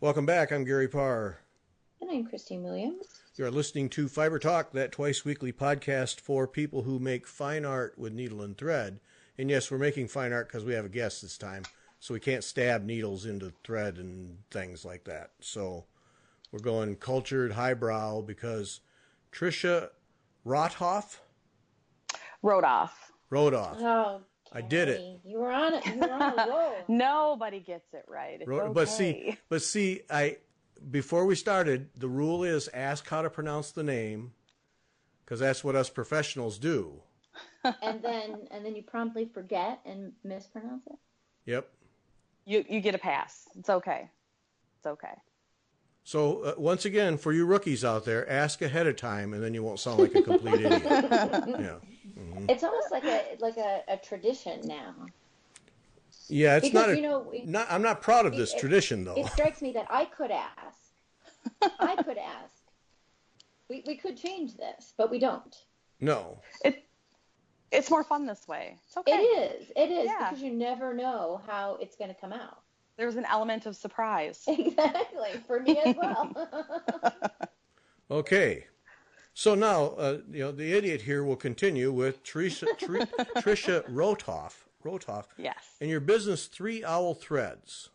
Welcome back. I'm Gary Parr. And I'm Christine Williams. You are listening to Fiber Talk, that twice-weekly podcast for people who make fine art with needle and thread. And yes, we're making fine art because we have a guest this time, so we can't stab needles into thread and things like that. So we're going cultured, highbrow, because Trisha Rothoff? Rothoff. Oh, I did it. You were on it. You were on a roll. Nobody gets it right. It's okay. But see, before we started, the rule is ask how to pronounce the name, because that's what us professionals do. And then you promptly forget and mispronounce it. Yep. You get a pass. It's okay. It's okay. So once again, for you rookies out there, ask ahead of time, and then you won't sound like a complete idiot. Yeah. Mm-hmm. It's almost like a tradition now. Yeah, it's because, not. I'm not proud of this tradition, though. It strikes me that I could ask. We could change this, but we don't. No. It's more fun this way. It's okay. It is Yeah. because you never know how it's going to come out. There's an element of surprise. Exactly, for me as well. Okay. So now, the idiot here will continue with Trisha Rothoff. Yes. And your business, 3 Owl Threads.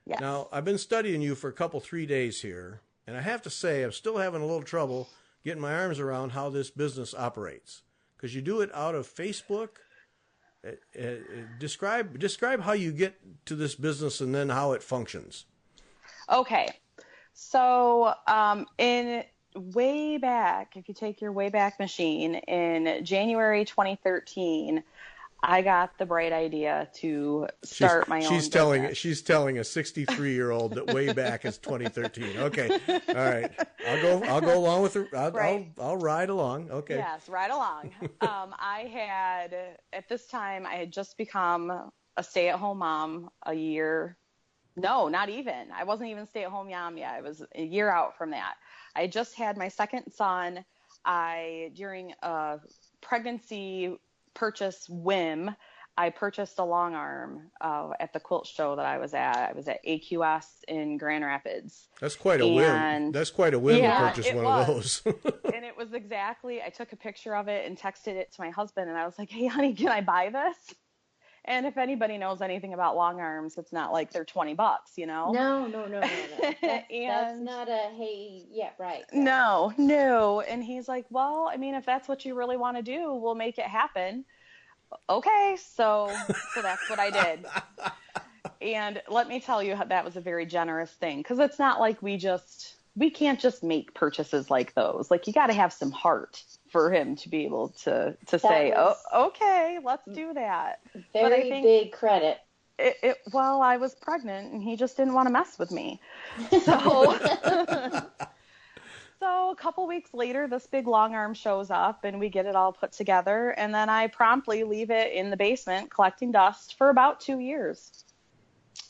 Yes. Now, I've been studying you for 3 days here, and I have to say I'm still having a little trouble getting my arms around how this business operates. Because you do it out of Facebook. Describe how you get to this business and then how it functions. Okay. So in way back, if you take your way back machine, in January 2013, I got the bright idea to start my own business. She's telling a 63-year-old that way back is 2013. Okay, all right. I'll go along with her. I'll ride along. Okay. Yes, ride along. At this time I had just become a stay-at-home mom a year. No, not even. I wasn't even stay-at-home mom yet. I was a year out from that. I just had my second son. During a pregnancy purchase whim, I purchased a long arm at the quilt show that I was at. I was at AQS in Grand Rapids. That's quite a whim. That's quite a whim to purchase one of those. And it was exactly, I took a picture of it and texted it to my husband, and I was like, hey, honey, can I buy this? And if anybody knows anything about long arms, it's not like they're $20, No. That's not a, hey, yeah, right. No. And he's like, well, I mean, if that's what you really want to do, we'll make it happen. Okay. So that's what I did. And let me tell you, that was a very generous thing, because it's not like we can't just make purchases like those. Like, you got to have some heart for him to be able to say, oh, okay, let's do that. Very big credit. Well, I was pregnant and he just didn't want to mess with me. So, so a couple weeks later, this big long arm shows up and we get it all put together. And then I promptly leave it in the basement collecting dust for about 2 years.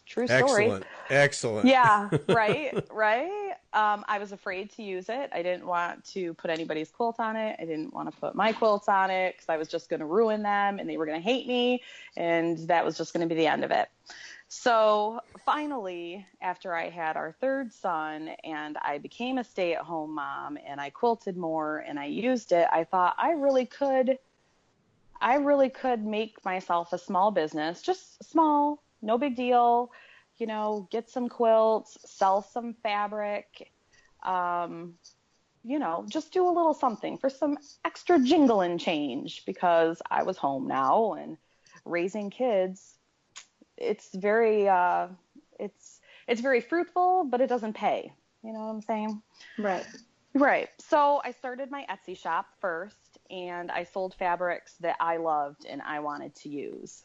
True story. Excellent. Yeah, right. I was afraid to use it. I didn't want to put anybody's quilt on it. I didn't want to put my quilts on it because I was just going to ruin them and they were going to hate me, and that was just going to be the end of it. So finally, after I had our third son and I became a stay-at-home mom and I quilted more and I used it, I thought I really could make myself a small business, just small, no big deal. Get some quilts, sell some fabric, just do a little something for some extra jingle and change, because I was home now and raising kids. It's very, it's very fruitful, but it doesn't pay. You know what I'm saying? Right. So I started my Etsy shop first, and I sold fabrics that I loved and I wanted to use.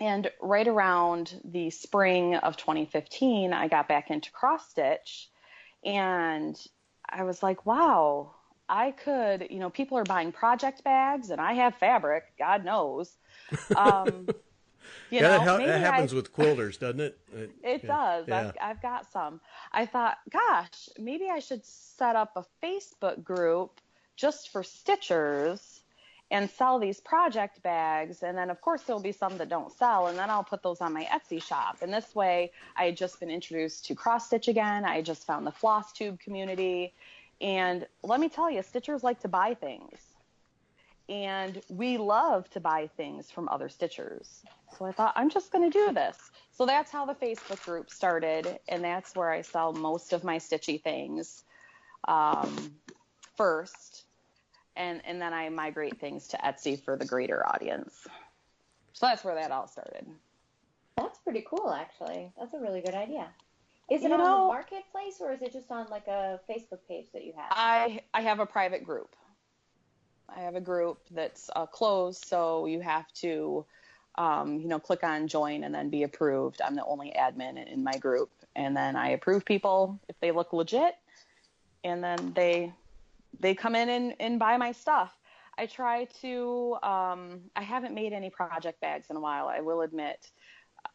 And right around the spring of 2015, I got back into cross stitch, and I was like, wow, I could, people are buying project bags and I have fabric, God knows. That happens with quilters, doesn't it? It does. Yeah. I've got some. I thought, gosh, maybe I should set up a Facebook group just for stitchers and sell these project bags. And then of course there'll be some that don't sell, and then I'll put those on my Etsy shop. And this way I had just been introduced to cross stitch again. I just found the FlossTube community. And let me tell you, stitchers like to buy things. And we love to buy things from other stitchers. So I thought, I'm just going to do this. So that's how the Facebook group started. And that's where I sell most of my stitchy things first. And then I migrate things to Etsy for the greater audience. So that's where that all started. That's pretty cool, actually. That's a really good idea. Is it on the marketplace, or is it just on like a Facebook page that you have? I have a private group. I have a group that's closed, so you have to, click on join and then be approved. I'm the only admin in my group. And then I approve people if they look legit, and then they come in and buy my stuff. I try to, I haven't made any project bags in a while. I will admit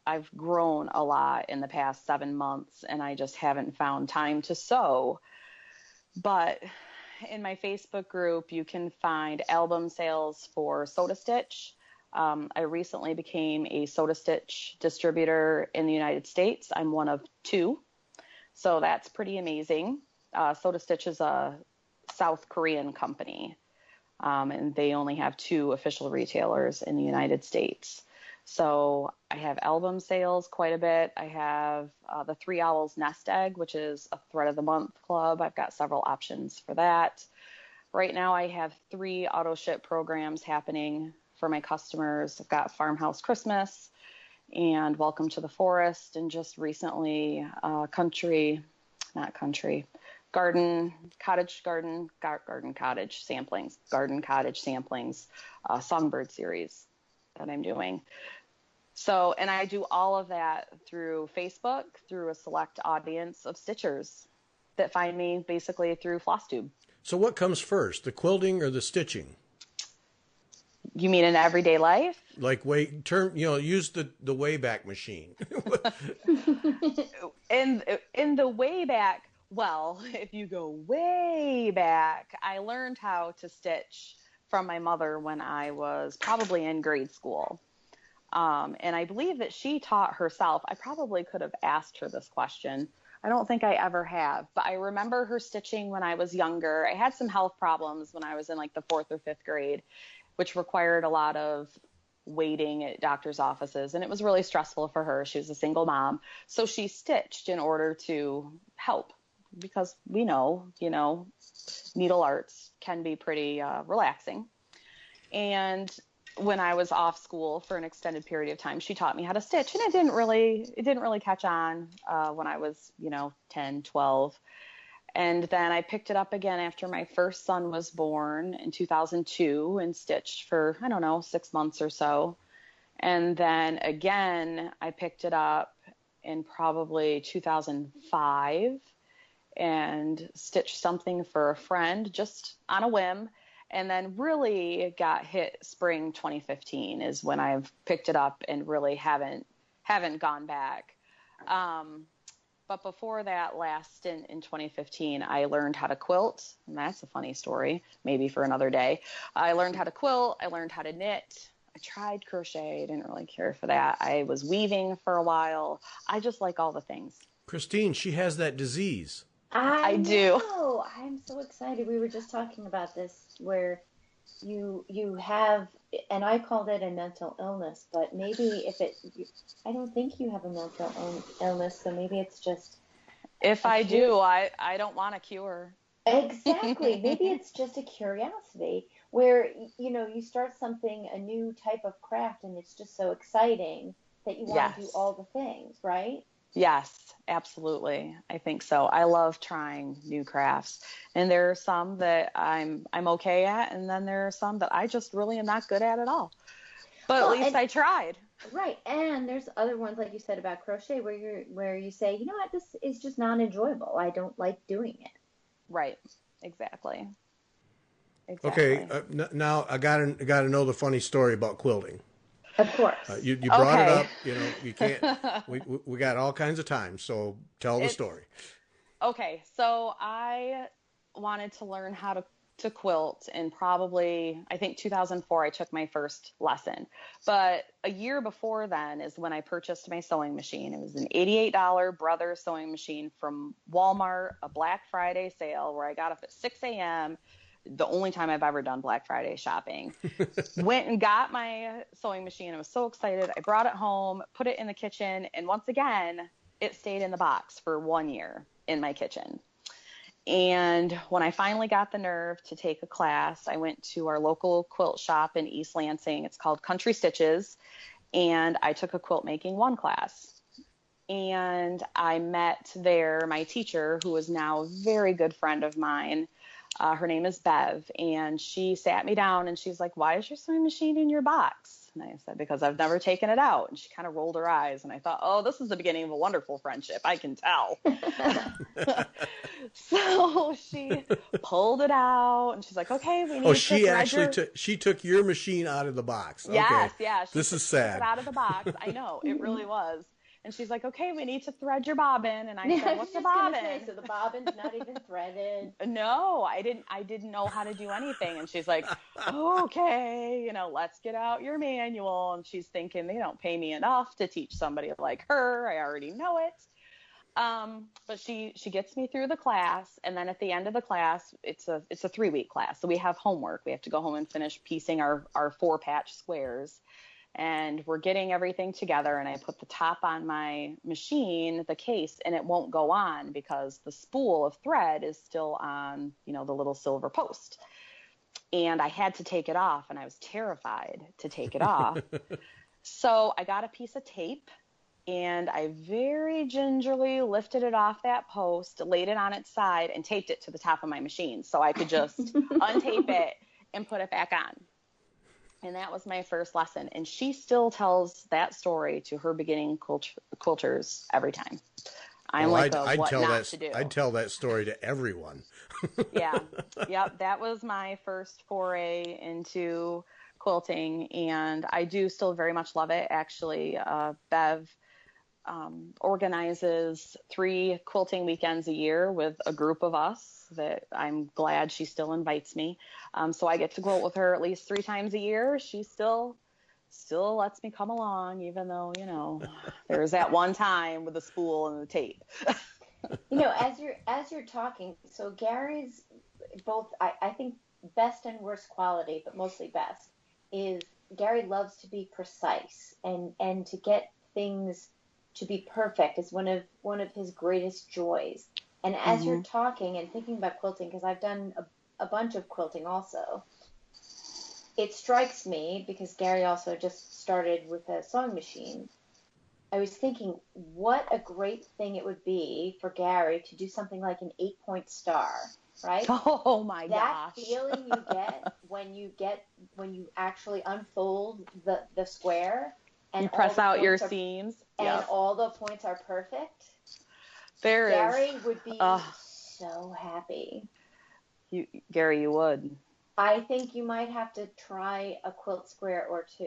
I've grown a lot in the past 7 months, and I just haven't found time to sew. But in my Facebook group, you can find album sales for Soda Stitch. I recently became a Soda Stitch distributor in the United States. I'm one of 2. So that's pretty amazing. Soda Stitch is a South Korean company, and they only have 2 official retailers in the United States. So I have album sales quite a bit. I have the 3 Owls Nest Egg, which is a Thread of the Month club. I've got several options for that. Right now I have 3 auto ship programs happening for my customers. I've got Farmhouse Christmas and Welcome to the Forest, and just recently Garden Cottage Samplings, Songbird series that I'm doing. So, and I do all of that through Facebook, through a select audience of stitchers that find me basically through FlossTube. So what comes first, the quilting or the stitching? You mean in everyday life? Like use the Wayback Machine. in the way back, well, if you go way back, I learned how to stitch from my mother when I was probably in grade school. And I believe that she taught herself. I probably could have asked her this question. I don't think I ever have, but I remember her stitching when I was younger. I had some health problems when I was in like the 4th or 5th grade, which required a lot of waiting at doctor's offices. And it was really stressful for her. She was a single mom. So she stitched in order to help, because we know, needle arts can be pretty relaxing. And when I was off school for an extended period of time, she taught me how to stitch, and it didn't really catch on when I was, 10, 12. And then I picked it up again after my first son was born in 2002 and stitched for, 6 months or so. And then again, I picked it up in probably 2005 and stitched something for a friend just on a whim. And then really got hit spring 2015 is when I've picked it up and really haven't gone back. But before that last stint in 2015, I learned how to quilt. And that's a funny story, maybe for another day. I learned how to quilt. I learned how to knit. I tried crochet. I didn't really care for that. I was weaving for a while. I just like all the things. Christine, she has that disease. I do. I'm so excited. We were just talking about this, where you have, and I called it a mental illness, but maybe I don't think you have a mental illness, so maybe it's just. If I do, I don't want a cure. Exactly. Maybe it's just a curiosity where, you start something, a new type of craft, and it's just so exciting that you want to do all the things, right? Yes, absolutely. I think so. I love trying new crafts, and there are some that I'm okay at, and then there are some that I just really am not good at all. But at least I tried. Right, and there's other ones like you said about crochet where you say, you know what, this is just not enjoyable. I don't like doing it. Right. Exactly. Okay. Now I gotta know the funny story about quilting. Of course. You brought it up. You can't. we got all kinds of time, so tell the story. Okay, so I wanted to learn how to to quilt in probably, I think 2004, I took my first lesson. But a year before then is when I purchased my sewing machine. It was an $88 Brother sewing machine from Walmart, a Black Friday sale where I got up at 6 a.m., the only time I've ever done Black Friday shopping. Went and got my sewing machine. I was so excited. I brought it home, put it in the kitchen, and once again, it stayed in the box for 1 year in my kitchen. And when I finally got the nerve to take a class, I went to our local quilt shop in East Lansing. It's called Country Stitches, and I took a quilt making 1 class. And I met there my teacher, who is now a very good friend of mine. Her name is Bev, and she sat me down and she's like, "Why is your sewing machine in your box?" And I said, "Because I've never taken it out." And she kind of rolled her eyes, and I thought, oh, this is the beginning of a wonderful friendship. I can tell. So she pulled it out, and she's like, "Okay, we need to she actually took your machine out of the box. Yes, okay. Yeah. This is sad. Took it out of the box. I know, it really was. And she's like, "Okay, we need to thread your bobbin." And I said, "What's a bobbin?" Say, so the bobbin's not even threaded. No, I didn't know how to do anything. And she's like, "Okay, let's get out your manual." And she's thinking, they don't pay me enough to teach somebody like her. I already know it. But she gets me through the class. And then at the end of the class, it's a 3-week class. So we have homework. We have to go home and finish piecing our 4-patch squares. And we're getting everything together, and I put the top on my machine, the case, and it won't go on because the spool of thread is still on, the little silver post. And I had to take it off, and I was terrified to take it off. So I got a piece of tape, and I very gingerly lifted it off that post, laid it on its side, and taped it to the top of my machine so I could just untape it and put it back on. And that was my first lesson. And she still tells that story to her beginning quilters every time. I'm to do. I'd tell that story to everyone. Yeah. Yep. That was my first foray into quilting. And I do still very much love it. Actually, Bev organizes 3 quilting weekends a year with a group of us that I'm glad she still invites me. So I get to quilt with her at least 3 times a year. She still lets me come along, even though, there's that one time with the spool and the tape. As you're talking, so Gary's both, I think best and worst quality, but mostly best, is Gary loves to be precise and to get things to be perfect is one of his greatest joys. And as you're talking and thinking about quilting, because I've done a bunch of quilting also, it strikes me, because Gary also just started with a sewing machine, I was thinking what a great thing it would be for Gary to do something like an 8-point star, right? Oh my gosh. That feeling you get when you actually unfold the square and you press out your seams and all the points are perfect. Gary would be so happy. Gary, you would. I think you might have to try a quilt square or 2.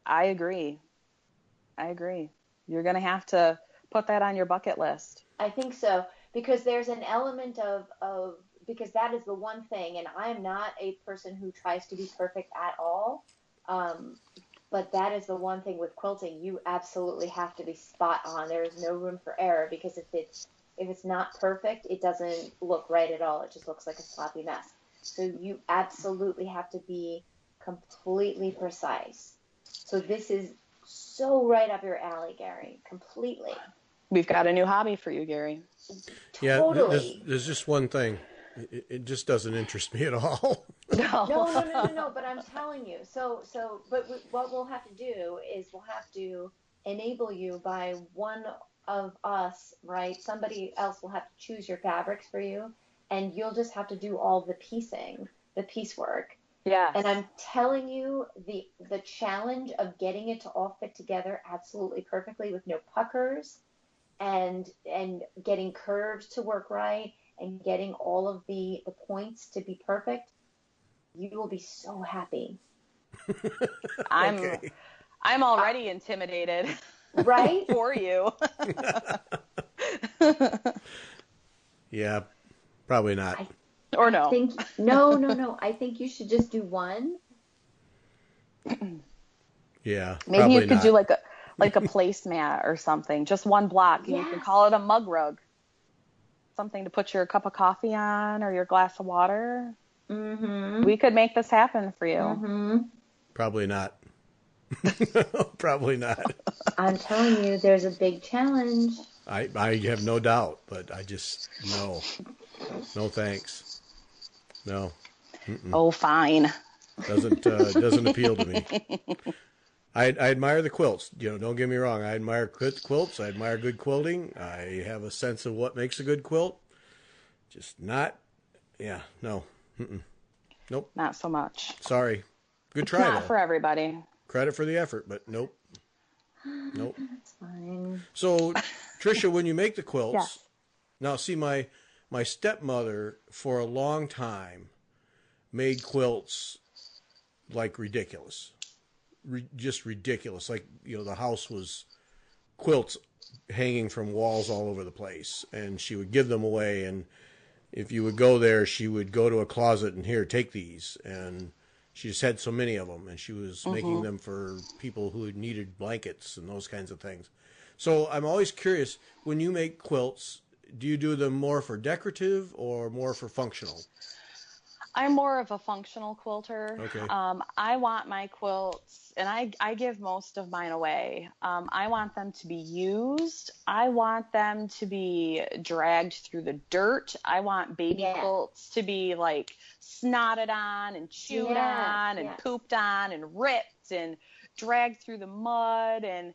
I agree. You're going to have to put that on your bucket list. I think so, because there's an element of because that is the one thing, and I am not a person who tries to be perfect at all. But that is the one thing with quilting, you absolutely have to be spot on. There is no room for error, because if it's not perfect, it doesn't look right at all. It just looks like a sloppy mess. So you absolutely have to be completely precise. So this is so right up your alley, Gary, completely. We've got a new hobby for you, Gary. Totally. Yeah, there's just one thing. It just doesn't interest me at all. No, but I'm telling you. But what we'll have to do is we'll have to enable you by one of us, right? Somebody else will have to choose your fabrics for you, and you'll just have to do all the piecing, the piecework. Yeah. And I'm telling you, the challenge of getting it to all fit together absolutely perfectly with no puckers, and getting curves to work right, and getting all of the points to be perfect, you will be so happy. I'm already intimidated. Right? For you. Yeah, probably not. Or I no? think no. I think you should just do one. Yeah, Maybe you probably could do not. like a placemat or something, just one block, and you can call Yes. it a mug rug. Something to put your cup of coffee on or your glass of water. Mm-hmm. We could make this happen for you. Mm-hmm. Probably not. Probably not. I'm telling you, there's a big challenge. I have no doubt, but I just no, no thanks. No, Oh, fine. doesn't appeal to me. I admire the quilts. Don't get me wrong. I admire quilts. I admire good quilting. I have a sense of what makes a good quilt. Just not. Yeah. No. Nope. Not so much. Sorry. Good It's try not though. for everybody. Credit for the effort, but nope. Nope. That's fine. So, Trisha, when you make the quilts, Yes. now see my stepmother for a long time made quilts like ridiculous. Just ridiculous. Like, the house was quilts hanging from walls all over the place, and she would give them away, and if you would go there, she would go to a closet and, here, take these, and she just had so many of them, and she was making them for people who needed blankets and those kinds of things. So I'm always curious, when you make quilts, do you do them more for decorative or more for functional? I'm more of a functional quilter. Okay. I want my quilts, and I give most of mine away. I want them to be used. I want them to be dragged through the dirt. I want baby quilts to be like snotted on and chewed on and pooped on and ripped and dragged through the mud and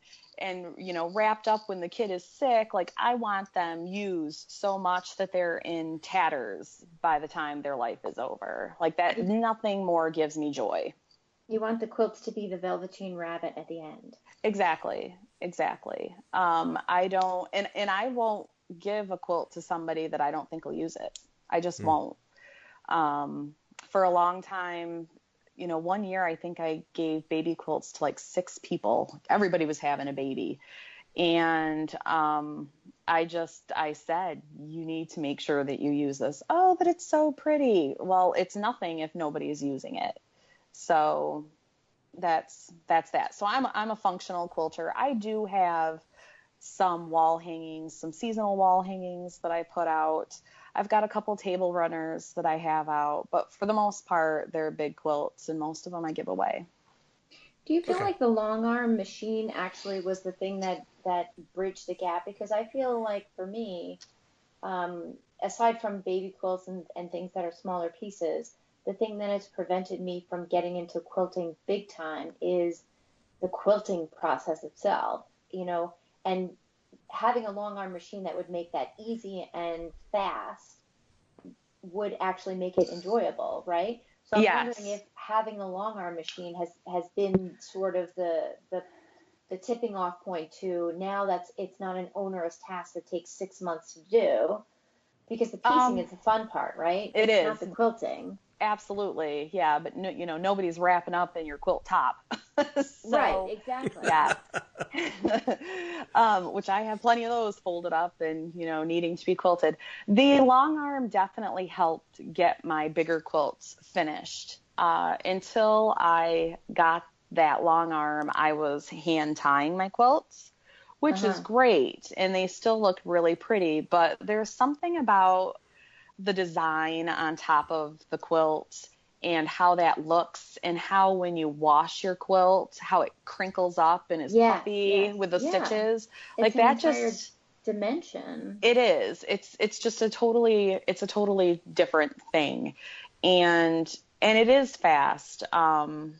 wrapped up when the kid is sick. Like, I want them used so much that they're in tatters by the time their life is over. Like, that, nothing more gives me joy. You want the quilts to be the Velveteen Rabbit at the end. Exactly. I don't, and I won't give a quilt to somebody that I don't think will use it. I just won't. For a long time, 1 year, I think I gave baby quilts to like 6 people. Everybody was having a baby. And I said, you need to make sure that you use this. Oh, but it's so pretty. Well, it's nothing if nobody's using it. So that's that. So I'm a functional quilter. I do have some wall hangings, some seasonal wall hangings that I put out. I've got a couple table runners that I have out, but for the most part, they're big quilts, and most of them I give away. Do you feel like the long arm machine actually was the thing that bridged the gap? Because I feel like for me, aside from baby quilts and things that are smaller pieces, the thing that has prevented me from getting into quilting big time is the quilting process itself, and having a long arm machine that would make that easy and fast would actually make it enjoyable, right? So I'm wondering if having a long arm machine has been sort of the tipping off point to now it's not an onerous task that takes 6 months to do, because the piecing is the fun part, right? It's not the quilting. Absolutely. Yeah. But nobody's wrapping up in your quilt top. Right. Exactly. Yeah. Which I have plenty of those folded up and, needing to be quilted. The long arm definitely helped get my bigger quilts finished. Until I got that long arm, I was hand tying my quilts, which is great. And they still look really pretty, but there's something about the design on top of the quilt and how that looks, and how when you wash your quilt, how it crinkles up and is puffy with the stitches. It's like that just dimension. It is. It's just a totally different thing. And it is fast. And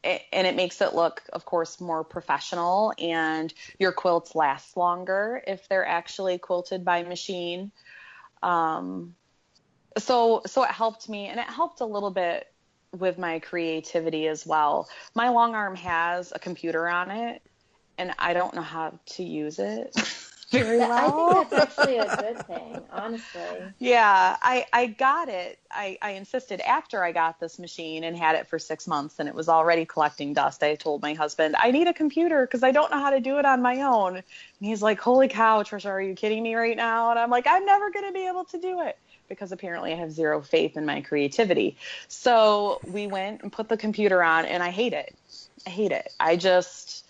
it makes it look, of course, more professional, and your quilts last longer if they're actually quilted by machine. So it helped me, and it helped a little bit with my creativity as well. My long arm has a computer on it, and I don't know how to use it. very well. I think that's actually a good thing, honestly. Yeah, I got it. I insisted after I got this machine and had it for 6 months and it was already collecting dust. I told my husband, I need a computer because I don't know how to do it on my own. And he's like, holy cow, Trisha, are you kidding me right now? And I'm like, I'm never going to be able to do it because apparently I have zero faith in my creativity. So we went and put the computer on and I hate it. I hate it. I just...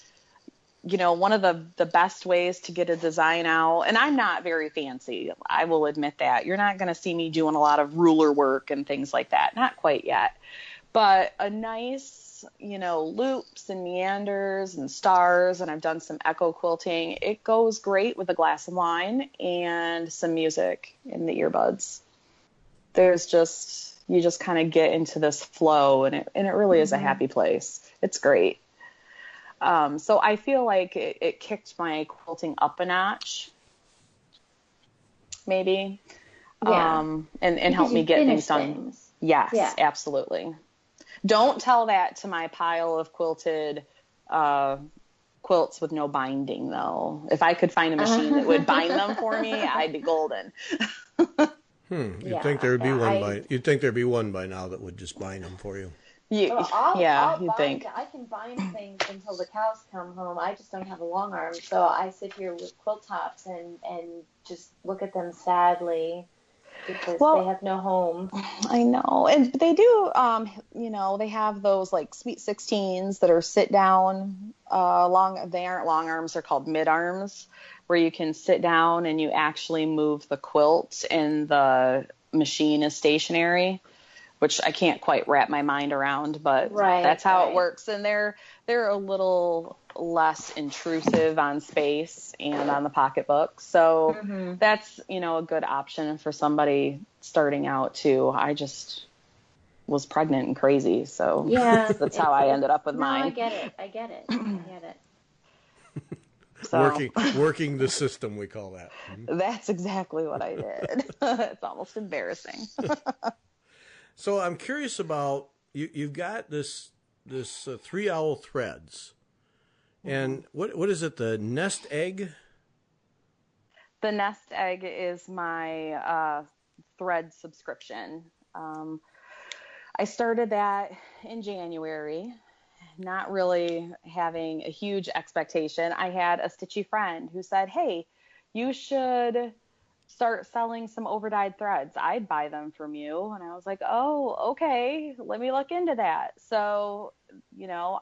one of the best ways to get a design out, and I'm not very fancy, I will admit that. You're not going to see me doing a lot of ruler work and things like that. Not quite yet. But a nice, loops and meanders and stars, and I've done some echo quilting. It goes great with a glass of wine and some music in the earbuds. You just kind of get into this flow, and it really is a happy place. It's great. So I feel like it kicked my quilting up a notch, maybe, and helped me get things done. Yes, yeah. Absolutely. Don't tell that to my pile of quilted quilts with no binding, though. If I could find a machine that would bind them for me, I'd be golden. You'd think there'd be one you'd think there'd be one by now that would just bind them for you. I'll think. I can bind things until the cows come home. I just don't have a long arm, so I sit here with quilt tops and just look at them sadly because they have no home. I know, and they do. They have those like Sweet 16s that are sit down long. They aren't long arms; they're called mid arms, where you can sit down and you actually move the quilt, and the machine is stationary. Which I can't quite wrap my mind around, but that's how it works. And they're a little less intrusive on space and on the pocketbook. So that's, a good option for somebody starting out too. I just was pregnant and crazy. So that's how I ended up with mine. I get it. So, working the system, we call that. That's exactly what I did. It's almost embarrassing. So I'm curious about you've got this 3-owl threads, and what is it? The nest egg. The nest egg is my thread subscription. I started that in January, not really having a huge expectation. I had a stitchy friend who said, "Hey, you should start selling some overdyed threads. I'd buy them from you." And I was like, oh, okay, let me look into that. So,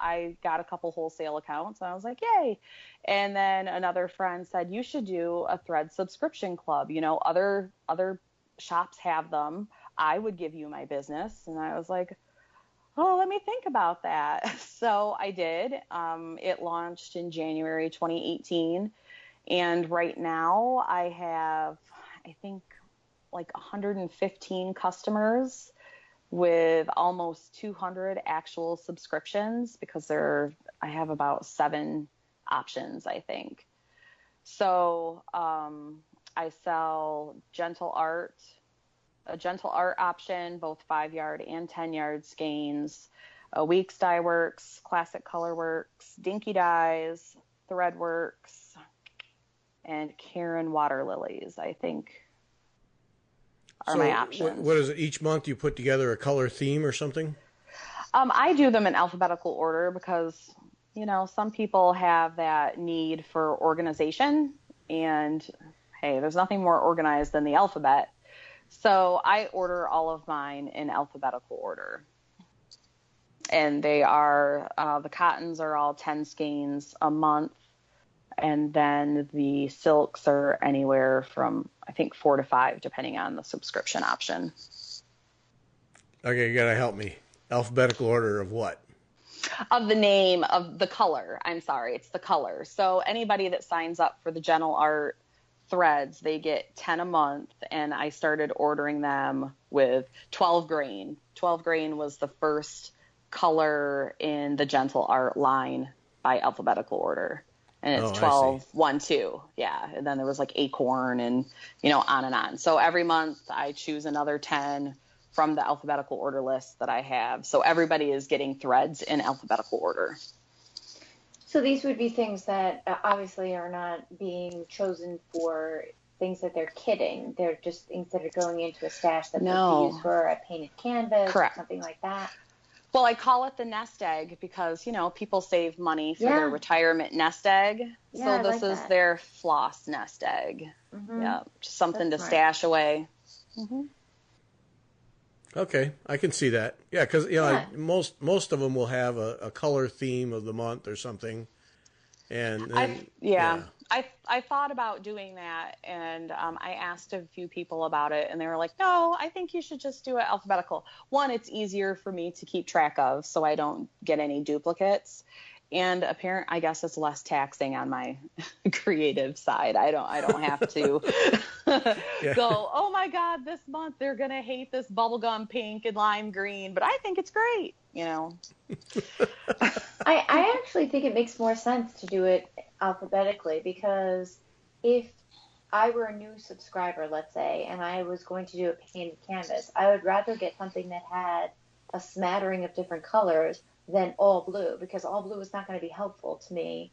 I got a couple wholesale accounts and I was like, yay. And then another friend said, you should do a thread subscription club. Other shops have them. I would give you my business. And I was like, oh, let me think about that. So I did. It launched in January 2018. And right now I have, I think, like 115 customers with almost 200 actual subscriptions because I have about 7 options, I think. So I sell a gentle art option, both 5-yard and 10-yard skeins, a Weeks Dye Works, Classic Color Works, Dinky Dyes, Thread Works, and Karen Water Lilies, I think, are my options. What is it? Each month you put together a color theme or something? I do them in alphabetical order because, some people have that need for organization. And, hey, there's nothing more organized than the alphabet. So I order all of mine in alphabetical order. And they are, the cottons are all 10 skeins a month. And then the silks are anywhere from, I think, 4 to 5, depending on the subscription option. Okay, you got to help me. Alphabetical order of what? Of the name of the color. I'm sorry, it's the color. So anybody that signs up for the Gentle Art threads, they get 10 a month. And I started ordering them with 12 grain. 12 grain was the first color in the Gentle Art line by alphabetical order. And it's 12, 1, 2. Yeah. And then there was like acorn and, on and on. So every month I choose another 10 from the alphabetical order list that I have. So everybody is getting threads in alphabetical order. So these would be things that obviously are not being chosen for things that they're kidding. They're just things that are going into a stash that would be used for a painted canvas or something like that. Well, I call it the nest egg because, people save money for their retirement nest egg. Yeah, so this is their floss nest egg. Mm-hmm. Yeah, just something to stash away. Mm-hmm. Okay, I can see that. Yeah, because most of them will have a color theme of the month or something, and then, I thought about doing that, and I asked a few people about it, and they were like, "No, I think you should just do it alphabetical. One, it's easier for me to keep track of, so I don't get any duplicates." And I guess it's less taxing on my creative side. I don't have to go, oh my God, this month they're going to hate this bubblegum pink and lime green, but I think it's great, I actually think it makes more sense to do it alphabetically, because if I were a new subscriber, let's say, and I was going to do a painted canvas, I would rather get something that had a smattering of different colors than all blue, because all blue is not going to be helpful to me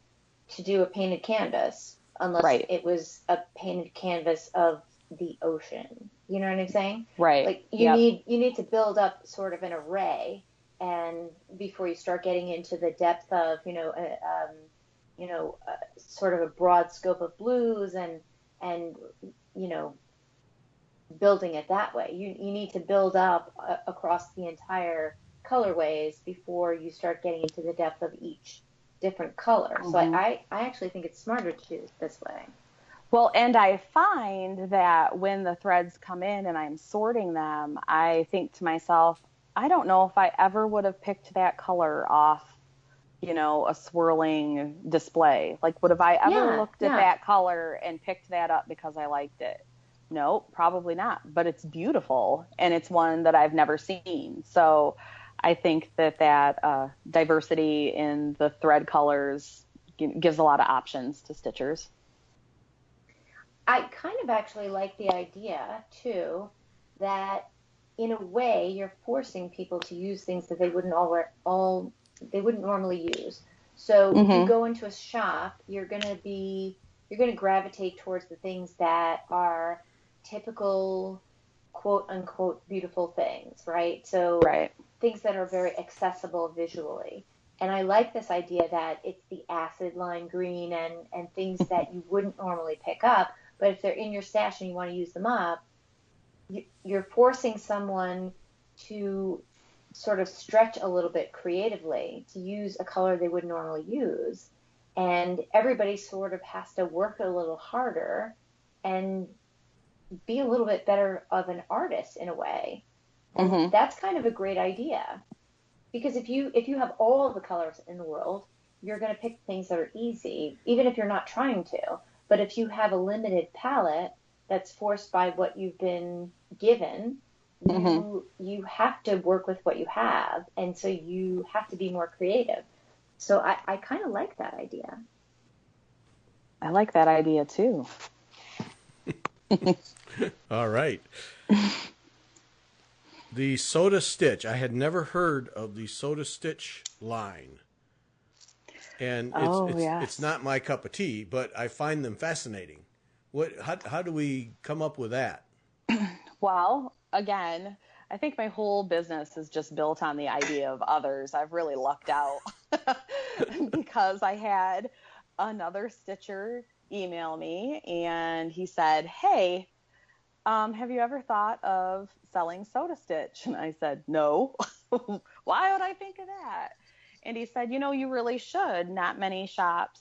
to do a painted canvas unless it was a painted canvas of the ocean. You know what I'm saying? Right. Like you need to build up sort of an array, and before you start getting into the depth of sort of a broad scope of blues and building it that way. You need to build up across the entire colorways before you start getting into the depth of each different color. Mm-hmm. So I actually think it's smarter to do it this way. Well, and I find that when the threads come in and I'm sorting them, I think to myself, I don't know if I ever would have picked that color off, a swirling display. Like, would have I ever looked at that color and picked that up because I liked it? No, probably not. But it's beautiful, and it's one that I've never seen. So I think that diversity in the thread colors gives a lot of options to stitchers. I kind of actually like the idea, too, that in a way you're forcing people to use things that they wouldn't normally use. So if you go into a shop, you're going to gravitate towards the things that are typical, quote unquote, beautiful things, right? So things that are very accessible visually. And I like this idea that it's the acid lime green and things that you wouldn't normally pick up, but if they're in your stash and you want to use them up, you're forcing someone to sort of stretch a little bit creatively to use a color they wouldn't normally use. And everybody sort of has to work a little harder and be a little bit better of an artist in a way. And that's kind of a great idea. Because if you have all the colors in the world, you're going to pick things that are easy, even if you're not trying to. But if you have a limited palette that's forced by what you've been given, you have to work with what you have. And so you have to be more creative. So I kind of like that idea. I like that idea, too. All right. The Soda Stitch. I had never heard of the Soda Stitch line. And it's not my cup of tea, but I find them fascinating. How do we come up with that? Well, again, I think my whole business is just built on the idea of others. I've really lucked out because I had another stitcher email me, and he said, hey, have you ever thought of selling Soda Stitch? And I said, no. Why would I think of that? And he said, you really should. Not many shops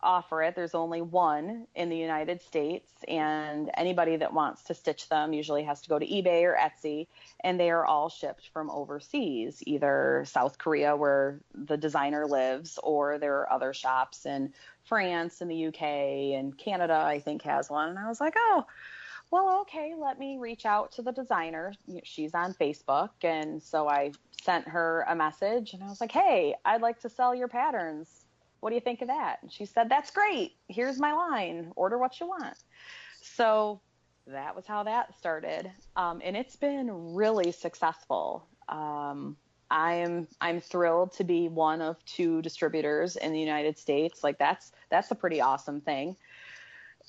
offer it. There's only one in the United States, and anybody that wants to stitch them usually has to go to eBay or Etsy, and they are all shipped from overseas, either South Korea where the designer lives, or there are other shops in France and the UK and Canada, I think, has one. And I was like, oh, well, okay, let me reach out to the designer. She's on Facebook. And so I sent her a message, and I was like, hey, I'd like to sell your patterns. What do you think of that? And she said, that's great. Here's my line. Order what you want. So that was how that started. And it's been really successful. I'm thrilled to be one of 2 distributors in the United States. Like that's a pretty awesome thing.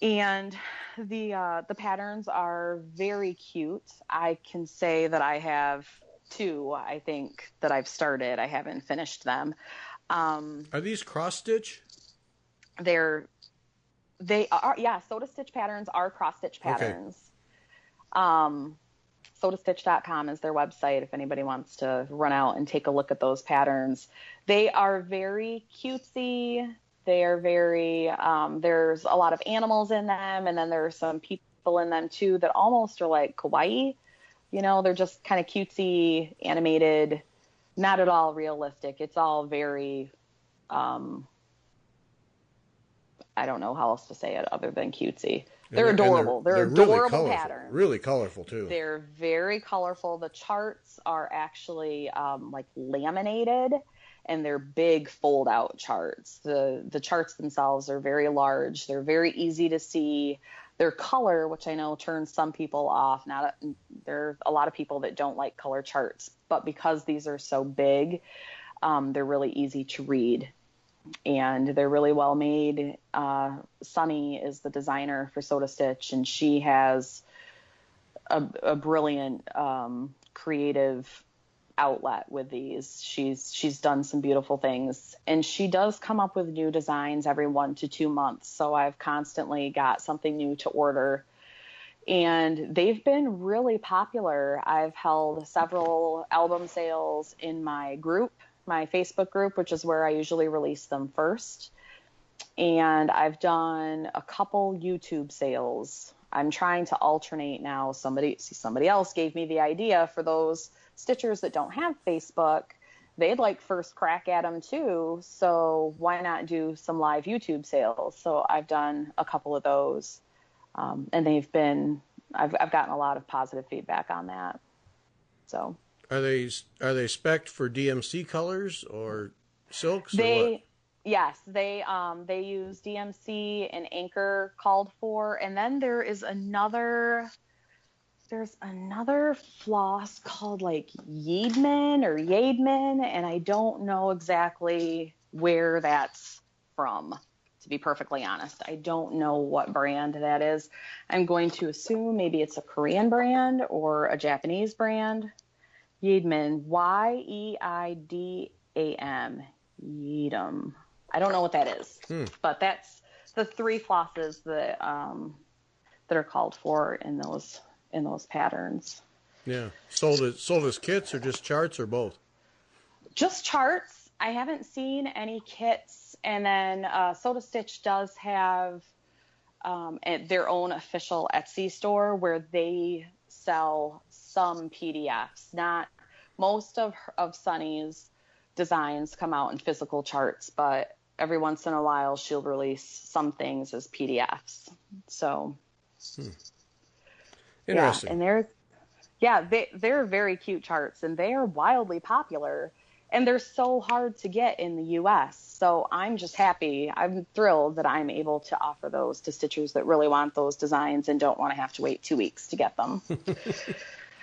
And the patterns are very cute. I can say that I have 2, I think, that I've started. I haven't finished them. Are these cross stitch? They are, yeah, Soda Stitch patterns are cross stitch patterns. Okay. Sodastitch.com is their website if anybody wants to run out and take a look at those patterns. They are very cutesy. They are very, there's a lot of animals in them, and then there are some people in them too that almost are like kawaii. You know, they're just kind of cutesy, animated, not at all realistic. It's all very, I don't know how else to say it other than cutesy. They're adorable. They're adorable really patterns. Really colorful too. They're very colorful. The charts are actually like laminated, and they're big fold-out charts. The charts themselves are very large. They're very easy to see. Their color, which I know turns some people off. There are a lot of people that don't like color charts, but because these are so big, they're really easy to read. And they're really well made. Sunny is the designer for Soda Stitch, and she has a brilliant creative outlet with these. She's done some beautiful things, and she does come up with new designs every 1 to 2 months. So I've constantly got something new to order, and they've been really popular. I've held several album sales in my group, my Facebook group, which is where I usually release them first. And I've done a couple YouTube sales. I'm trying to alternate now. Somebody else gave me the idea for those stitchers that don't have Facebook. They'd like first crack at them too. So why not do some live YouTube sales? So I've done a couple of those. And I've gotten a lot of positive feedback on that. So. Are they spec'd for DMC colors or silks or what? Yes, they use DMC and Anchor called for, and then there's another floss called like Yeadman, and I don't know exactly where that's from. To be perfectly honest, I don't know what brand that is. I'm going to assume maybe it's a Korean brand or a Japanese brand. Yeadman, Yeidam, Yeadam. I don't know what that is, but that's the 3 flosses that are called for in those patterns. Yeah, sold as kits or just charts or both? Just charts. I haven't seen any kits, and then Soda Stitch does have their own official Etsy store where they sell some PDFs. Not most of Sunny's designs come out in physical charts, but every once in a while she'll release some things as PDFs. So interesting. Yeah, and they're very cute charts, and they are wildly popular, and they're so hard to get in the US. So I'm thrilled that I'm able to offer those to stitchers that really want those designs and don't want to have to wait 2 weeks to get them.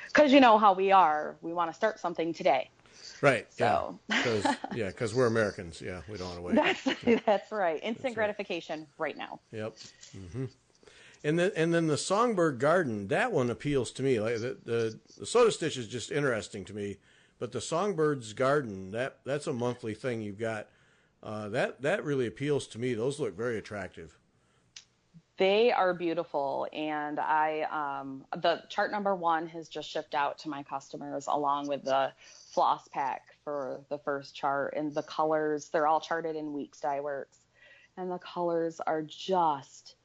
Because you know how we are. We want to start something today. Right. So. Yeah. Because we're Americans. Yeah. We don't want to wait. That's right. Instant gratification right now. Yep. Mm-hmm. And then the Songbird Garden, that one appeals to me. Like the Soda Stitch is just interesting to me, but the Songbird's Garden, that's a monthly thing you've got. That really appeals to me. Those look very attractive. They are beautiful, and the chart number 1 has just shipped out to my customers along with the floss pack for the first chart, and the colors, they're all charted in Weeks Dye Works, and the colors are just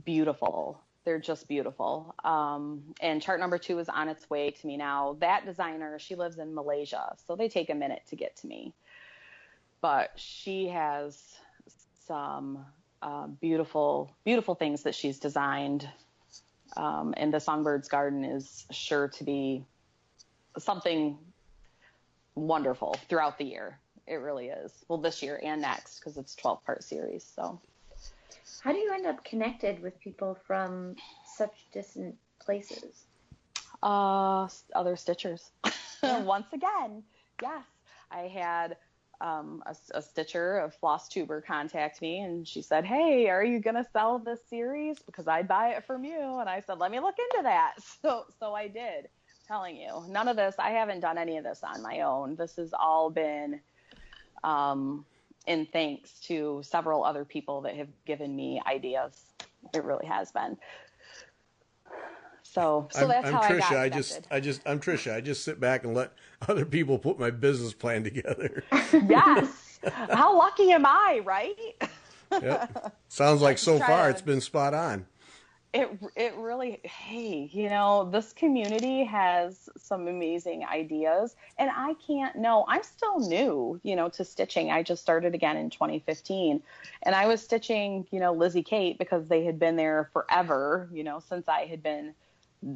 beautiful. They're just beautiful. And chart number 2 is on its way to me now. That designer, she lives in Malaysia, so they take a minute to get to me, but she has some beautiful things that she's designed. And the Songbird's Garden is sure to be something wonderful throughout the year. It really is. Well, this year and next, because it's a 12-part series. So, how do you end up connected with people from such distant places? Other stitchers. Once again, yes. I had a stitcher, a FlossTuber, contact me, and she said, "Hey, are you gonna sell this series? Because I'd buy it from you." And I said, "Let me look into that." So I did. I'm telling you, none of this. I haven't done any of this on my own. This has all been in thanks to several other people that have given me ideas. It really has been. So that's how Trisha. I got started. I'm Trisha. I just sit back and let other people put my business plan together. Yes. How lucky am I, right? Yep. Sounds like so far it's been spot on. It really, hey, this community has some amazing ideas, and I'm still new, to stitching. I just started again in 2015, and I was stitching, Lizzie Kate, because they had been there forever,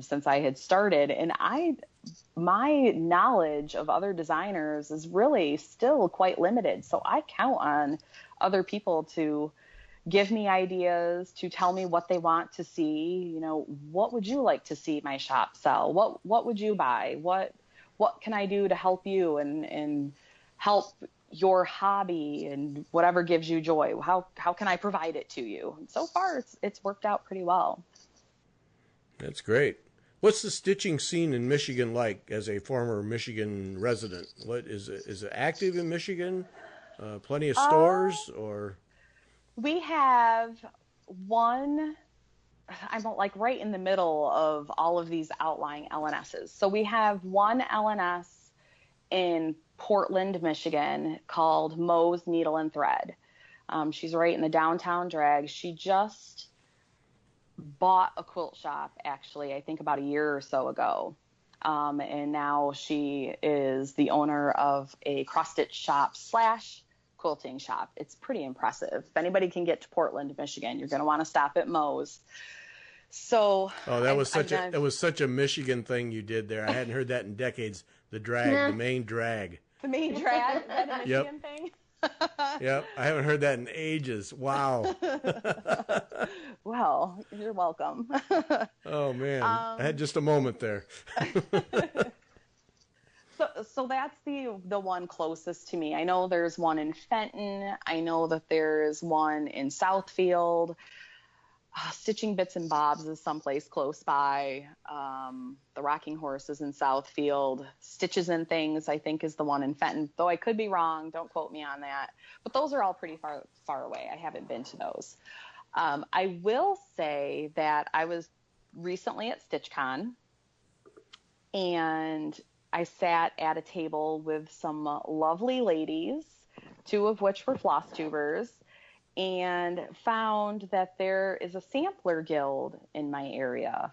since I had started. And my knowledge of other designers is really still quite limited. So I count on other people to give me ideas, to tell me what they want to see. What would you like to see my shop sell? What would you buy? What can I do to help you and help your hobby and whatever gives you joy? How can I provide it to you? And so far it's worked out pretty well. That's great. What's the stitching scene in Michigan like as a former Michigan resident? What is it active in Michigan? Plenty of stores or? We have one, I'm like right in the middle of all of these outlying LNSs. So we have one LNS in Portland, Michigan called Mo's Needle and Thread. She's right in the downtown drag. She just bought a quilt shop, actually, I think about a year or so ago. And now she is the owner of a cross-stitch shop / quilting shop. It's pretty impressive. If anybody can get to Portland, Michigan, you're going to want to stop at Mo's. So that was such a Michigan thing you did there. I hadn't heard that in decades. The drag, the main drag. The main drag, is that a Michigan thing? Yep, I haven't heard that in ages. Wow. Well, you're welcome. Oh man, I had just a moment there. So that's the one closest to me. I know there's one in Fenton. I know that there's one in Southfield. Stitching Bits and Bobs is someplace close by. The Rocking Horse is in Southfield. Stitches and Things, I think, is the one in Fenton, though I could be wrong. Don't quote me on that. But those are all pretty far away. I haven't been to those. I will say that I was recently at StitchCon, and I sat at a table with some lovely ladies, 2 of which were FlossTubers, and found that there is a sampler guild in my area.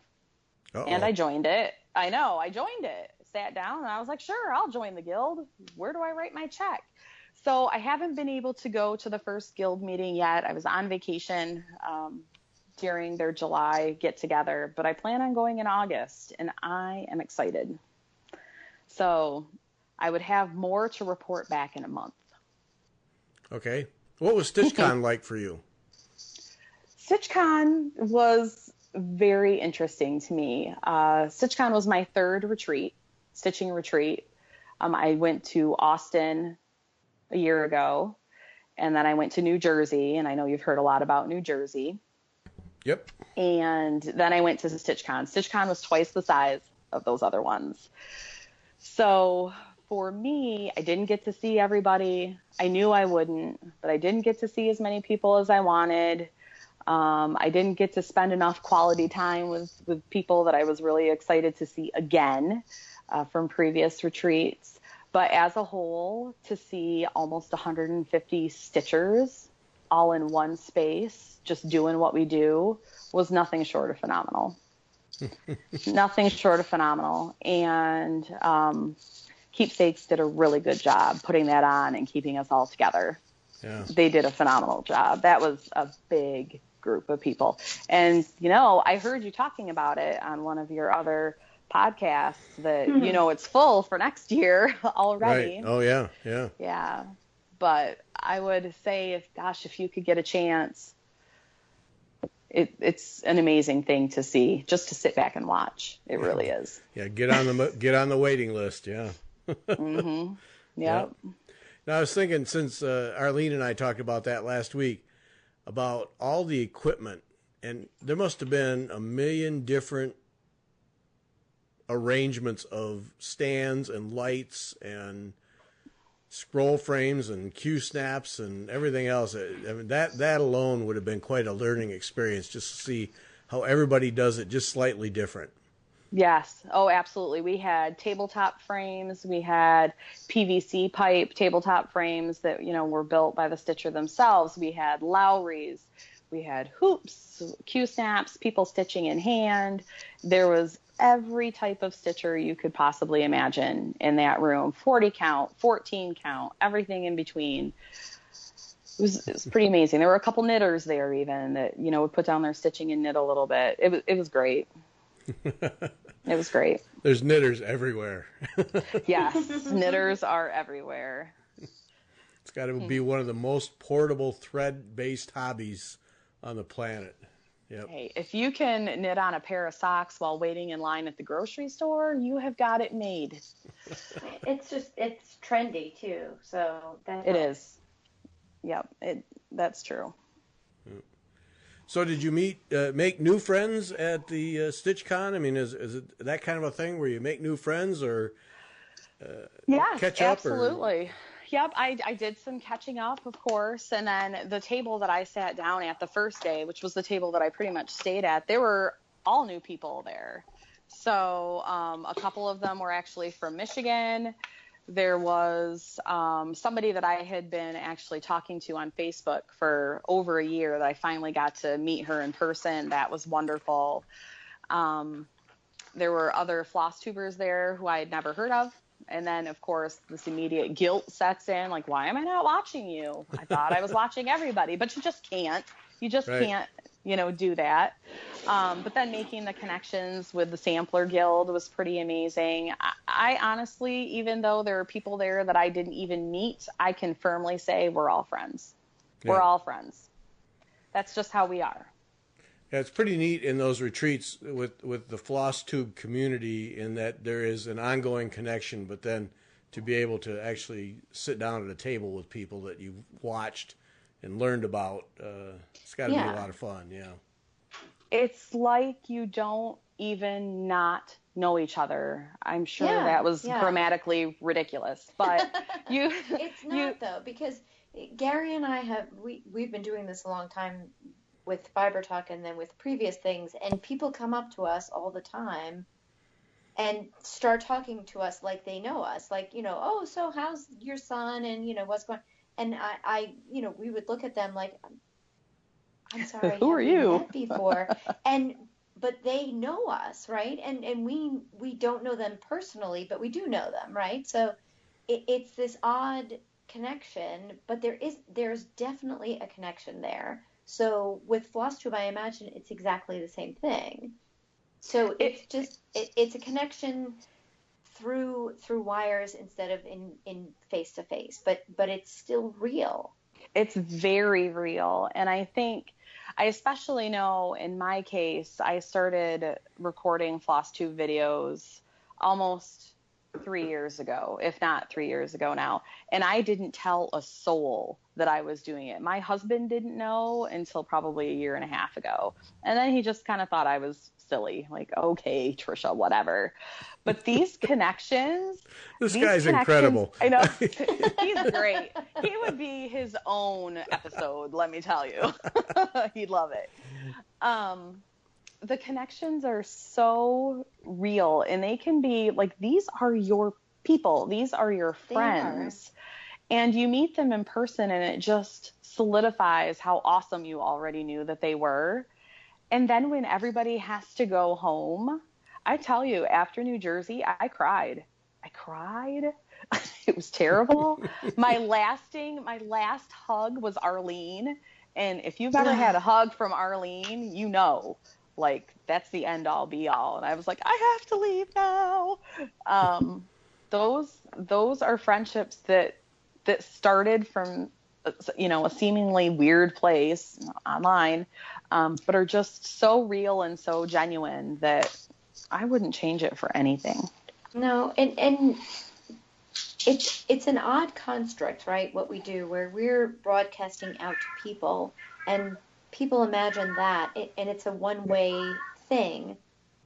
Uh-oh. And I joined it. I know, I joined it. Sat down and I was like, sure, I'll join the guild. Where do I write my check? So I haven't been able to go to the first guild meeting yet. I was on vacation during their July get-together, but I plan on going in August, and I am excited. So I would have more to report back in a month. Okay. What was StitchCon like for you? StitchCon was very interesting to me. StitchCon was my 3rd stitching retreat. I went to Austin a year ago, and then I went to New Jersey, and I know you've heard a lot about New Jersey. Yep. And then I went to StitchCon. StitchCon was twice the size of those other ones. So for me, I didn't get to see everybody. I knew I wouldn't, but I didn't get to see as many people as I wanted. I didn't get to spend enough quality time with people that I was really excited to see again from previous retreats. But as a whole, to see almost 150 stitchers all in one space, just doing what we do, was nothing short of phenomenal. Nothing short of phenomenal. And Keepsakes did a really good job putting that on and keeping us all together. Yeah. They did a phenomenal job. That was a big group of people. And, I heard you talking about it on one of your other podcasts that, it's full for next year already. Right. Oh, yeah. Yeah. Yeah. But I would say, if you could get a chance, it's an amazing thing to see, just to sit back and watch. It really is. Yeah. Get on the waiting list. Yeah. Mm-hmm. Yep. Now, I was thinking, since Arlene and I talked about that last week, about all the equipment, and there must have been a million different arrangements of stands and lights and scroll frames and Q snaps and everything else. I mean, that alone would have been quite a learning experience, just to see how everybody does it just slightly different. Yes. Oh, absolutely. We had tabletop frames. We had PVC pipe tabletop frames that, were built by the stitcher themselves. We had Lowry's. We had hoops, Q-snaps, people stitching in hand. There was every type of stitcher you could possibly imagine in that room. 40 count, 14 count, everything in between. It was pretty amazing. There were a couple knitters there even that, would put down their stitching and knit a little bit. It was great. It was great. There's knitters everywhere. Yes, knitters are everywhere. It's got to be one of the most portable thread-based hobbies on the planet. Yep. Hey, if you can knit on a pair of socks while waiting in line at the grocery store, you have got it made. It's trendy too, so that it is. Yep, that's true. So did you make new friends at the StitchCon? I mean, is it that kind of a thing where you make new friends or catch up? Absolutely. Yep, I did some catching up, of course, and then the table that I sat down at the first day, which was the table that I pretty much stayed at, there were all new people there. So a couple of them were actually from Michigan. There was somebody that I had been actually talking to on Facebook for over a year that I finally got to meet her in person. That was wonderful. There were other FlossTubers there who I had never heard of. And then, of course, this immediate guilt sets in, like, why am I not watching you? I thought I was watching everybody, but you just can't. You just can't, do that. But then making the connections with the Sampler Guild was pretty amazing. I honestly, even though there are people there that I didn't even meet, I can firmly say we're all friends. Yeah. We're all friends. That's just how we are. Yeah, it's pretty neat in those retreats with the FlossTube community in that there is an ongoing connection, but then to be able to actually sit down at a table with people that you've watched and learned about, it's got to be a lot of fun, yeah. It's like you don't even not know each other. I'm sure that was grammatically ridiculous, but It's not, though, because Gary and I we've been doing this a long time with Fiber Talk and then with previous things, and people come up to us all the time and start talking to us like they know us, like, oh, so how's your son, and what's going on? And I we would look at them like, I'm sorry, who are you? Met before, but they know us, right? And we don't know them personally, but we do know them, right? So it's this odd connection, but there's definitely a connection there. So with FlossTube, I imagine it's exactly the same thing. So it's a connection through wires instead of in face to face, but it's still real. It's very real. And I think I especially know in my case, I started recording FlossTube videos almost 3 years ago, if not 3 years ago now. And I didn't tell a soul that I was doing it. My husband didn't know until probably a year and a half ago. And then he just kind of thought I was silly, like, okay, Trisha, whatever. But these connections, this guy's incredible. I know. He's great. He would be his own episode, let me tell you. He'd love it. The connections are so real, and they can be like, these are your people. These are your friends. And you meet them in person, and it just solidifies how awesome you already knew that they were. And then when everybody has to go home, I tell you, after New Jersey, I cried. It was terrible. My last hug was Arlene. And if you've ever had a hug from Arlene, like, that's the end all be all. And I was like, I have to leave now. Those are friendships that started from, a seemingly weird place online, but are just so real and so genuine that I wouldn't change it for anything. No, and it's an odd construct, right? What we do, where we're broadcasting out to people, and people imagine that, and it's a one-way thing.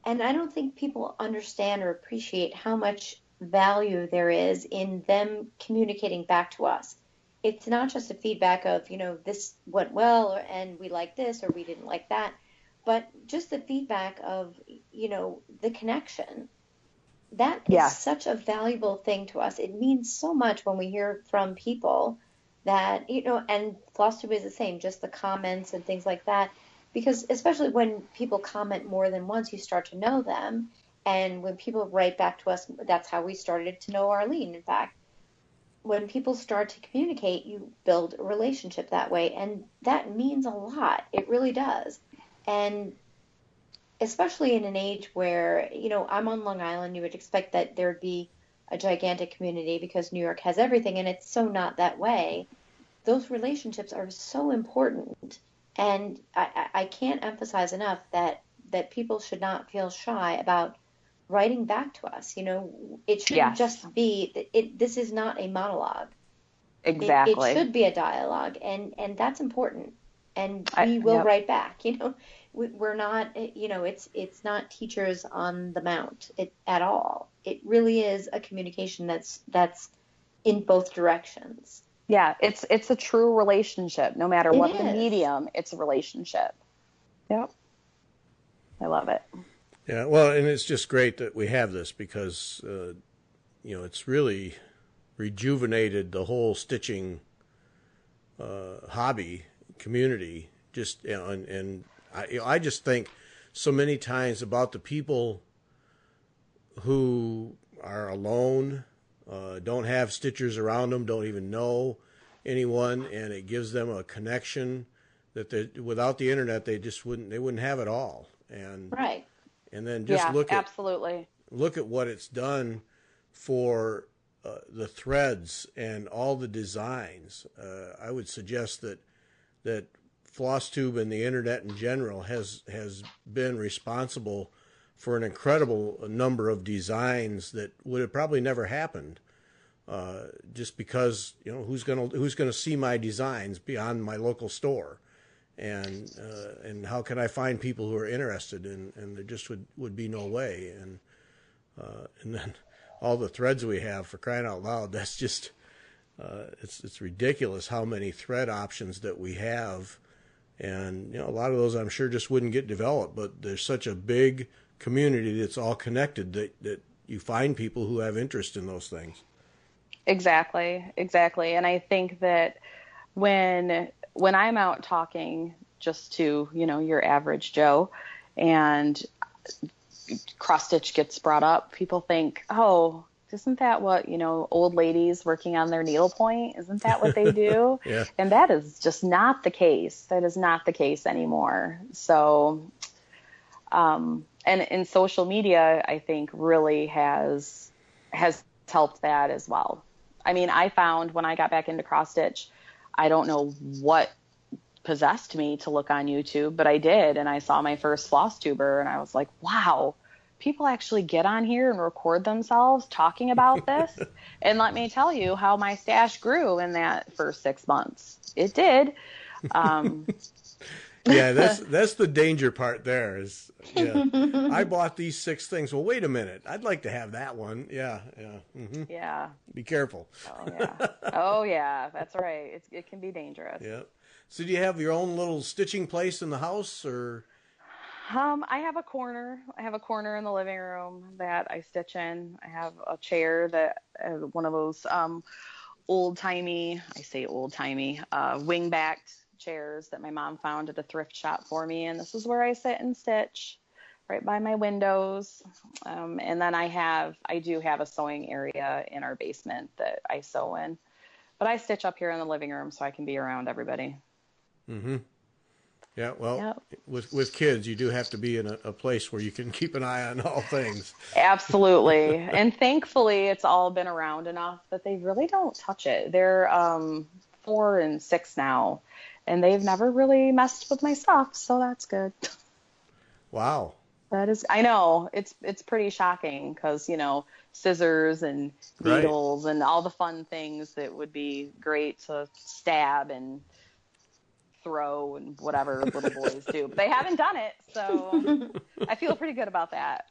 And I don't think people understand or appreciate how much value there is in them communicating back to us. It's not just a feedback of, this went well, and we like this, or we didn't like that, but just the feedback of, the connection. That is such a valuable thing to us. It means so much when we hear from people that, and FlossTube is the same, just the comments and things like that. Because especially when people comment more than once, you start to know them. And when people write back to us, that's how we started to know Arlene. In fact, when people start to communicate, you build a relationship that way. And that means a lot. It really does. And especially in an age where, I'm on Long Island, you would expect that there'd be a gigantic community because New York has everything, and it's so not that way. Those relationships are so important. And I can't emphasize enough that people should not feel shy about writing back to us. It shouldn't just be, this is not a monologue. Exactly. It should be a dialogue, and that's important. And we will write back, We're not, it's not teachers on the mount at all. It really is a communication that's in both directions. Yeah, it's a true relationship. No matter what the medium, it's a relationship. Yep. I love it. Yeah, well, and it's just great that we have this because, it's really rejuvenated the whole stitching hobby community. Just, and I just think so many times about the people who are alone, don't have stitchers around them, don't even know anyone, and it gives them a connection that without the internet they wouldn't have it all. And right. And then just absolutely. Look at what it's done for the threads and all the designs. I would suggest that FlossTube and the internet in general has been responsible for an incredible number of designs that would have probably never happened, just because who's gonna see my designs beyond my local store, and how can I find people who are interested, and there just would be no way, and then all the threads we have, for crying out loud, that's just it's ridiculous how many thread options that we have. And a lot of those I'm sure just wouldn't get developed, but there's such a big community that's all connected that you find people who have interest in those things. Exactly. And I think that when I'm out talking just to your average Joe, and cross stitch gets brought up, people think, oh, isn't that what, old ladies working on their needlepoint, isn't that what they do? Yeah. And that is just not the case. That is not the case anymore. So, and social media, I think, really has helped that as well. I mean, I found when I got back into cross stitch, I don't know what possessed me to look on YouTube, but I did. And I saw my first FlossTuber, and I was like, wow, people actually get on here and record themselves talking about this. And let me tell you how my stash grew in that first 6 months. It did. Yeah, that's the danger part there is, I bought these 6 things. Well, wait a minute. I'd like to have that one. Yeah. Mm-hmm. Yeah. Be careful. Oh, yeah. That's right. It can be dangerous. Yeah. So do you have your own little stitching place in the house, or? I have a corner. I have a corner in the living room that I stitch in. I have a chair that one of those old-timey, wing-backed chairs that my mom found at a thrift shop for me. And this is where I sit and stitch, right by my windows. And then I do have a sewing area in our basement that I sew in. But I stitch up here in the living room so I can be around everybody. Mm-hmm. Yeah, well, with kids, you do have to be in a place where you can keep an eye on all things. Absolutely. And thankfully, it's all been around enough that they really don't touch it. They're 4 and 6 now, and they've never really messed with my stuff, so that's good. Wow. That is, I know it's pretty shocking because, scissors and needles and all the fun things that would be great to stab and throw and whatever little boys do, but they haven't done it. So I feel pretty good about that.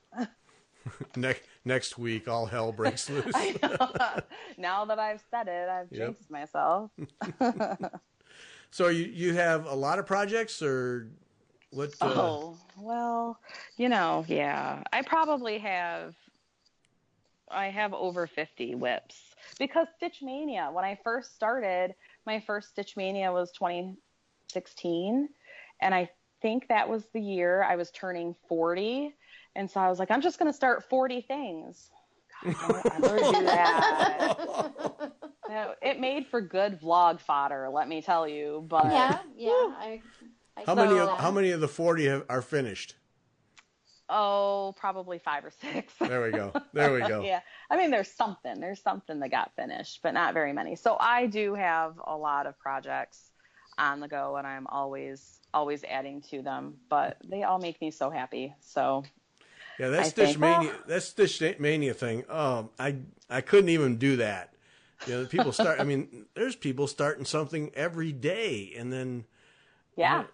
Next week, all hell breaks loose. I know. Now that I've said it, I've jinxed myself. So you have a lot of projects, or what? Oh, well, yeah. I have over 50 whips because Stitch Mania, when I first started, my first Stitch Mania was 2016. And I think that was the year I was turning 40. And so I was like, I'm just going to start 40 things. God, I never do that. It made for good vlog fodder, let me tell you. But yeah. How many of the 40 are finished? Oh, probably 5 or 6. There we go. Yeah. I mean, there's something that got finished, but not very many. So I do have a lot of projects on the go, and I'm always adding to them, but they all make me so happy. So yeah, that Stitch Mania thing. I couldn't even do that. People start. I mean, there's people starting something every day, and then yeah.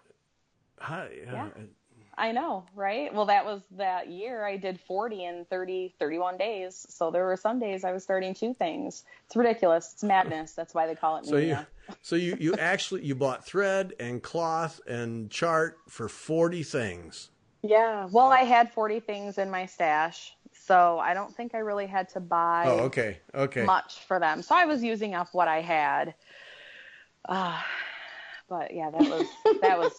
I know, right? Well, that was that year I did 40 in 31 days. So there were some days I was starting 2 things. It's ridiculous. It's madness. That's why they call it mania. So you actually bought thread and cloth and chart for 40 things. Yeah. Well, I had 40 things in my stash, so I don't think I really had to buy much for them. So I was using up what I had. But yeah, that was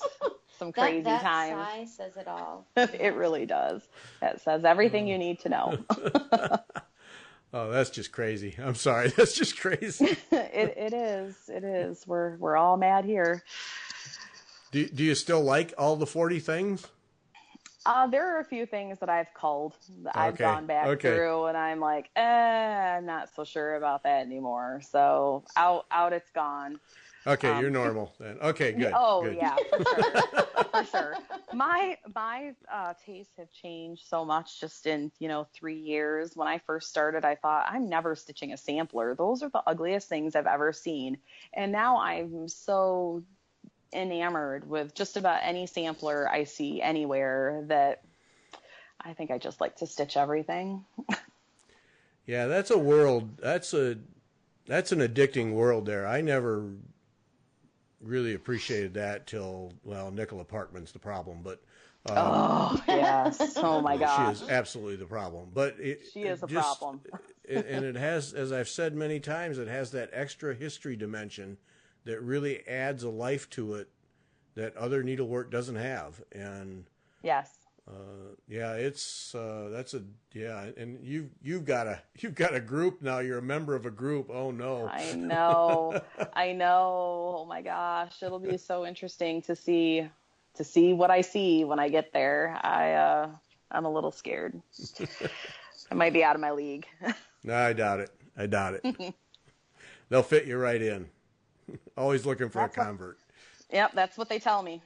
some crazy that times. Sigh says it all. It really does. That says everything you need to know. Oh, that's just crazy. I'm sorry. That's just crazy. It is. We're all mad here. Do you still like all the 40 things? There are a few things that I've culled. I've gone back through, and I'm like, I'm not so sure about that anymore. So out it's gone. Okay, you're normal then. Okay, good. Oh, good. Yeah, for sure. For sure. My tastes have changed so much just in, 3 years. When I first started, I thought, I'm never stitching a sampler. Those are the ugliest things I've ever seen. And now I'm so enamored with just about any sampler I see anywhere that I think I just like to stitch everything. Yeah, that's a world. That's an addicting world there. I never really appreciated that till, Nicola Parkman's the problem, but oh yes, oh my gosh, she is absolutely the problem. But she is a problem. And it has, as I've said many times, it has that extra history dimension that really adds a life to it that other needlework doesn't have. And yes, and you've got a group now. You're a member of a group. Oh no. I know. Oh my gosh, it'll be so interesting to see what I see when I get there. I'm a little scared. I might be out of my league. No, I doubt it. They'll fit you right in. Always looking for a convert. Yep, that's what they tell me.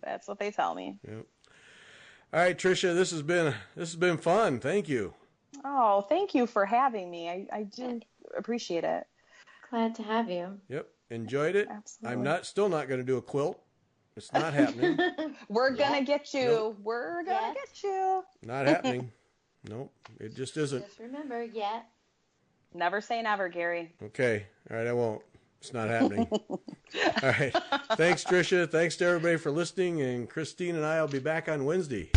That's what they tell me. Yep. All right, Trisha, this has been fun. Thank you. Oh, thank you for having me. I do appreciate it. Glad to have you. Yep, enjoyed it. Absolutely. I'm still not going to do a quilt. It's not happening. We're gonna get you. Nope. We're gonna get you. Not happening. Nope, it just isn't. Just remember, Never say never, Gary. Okay, all right, I won't. It's not happening. All right. Thanks, Trisha. Thanks to everybody for listening. And Christine and I will be back on Wednesday.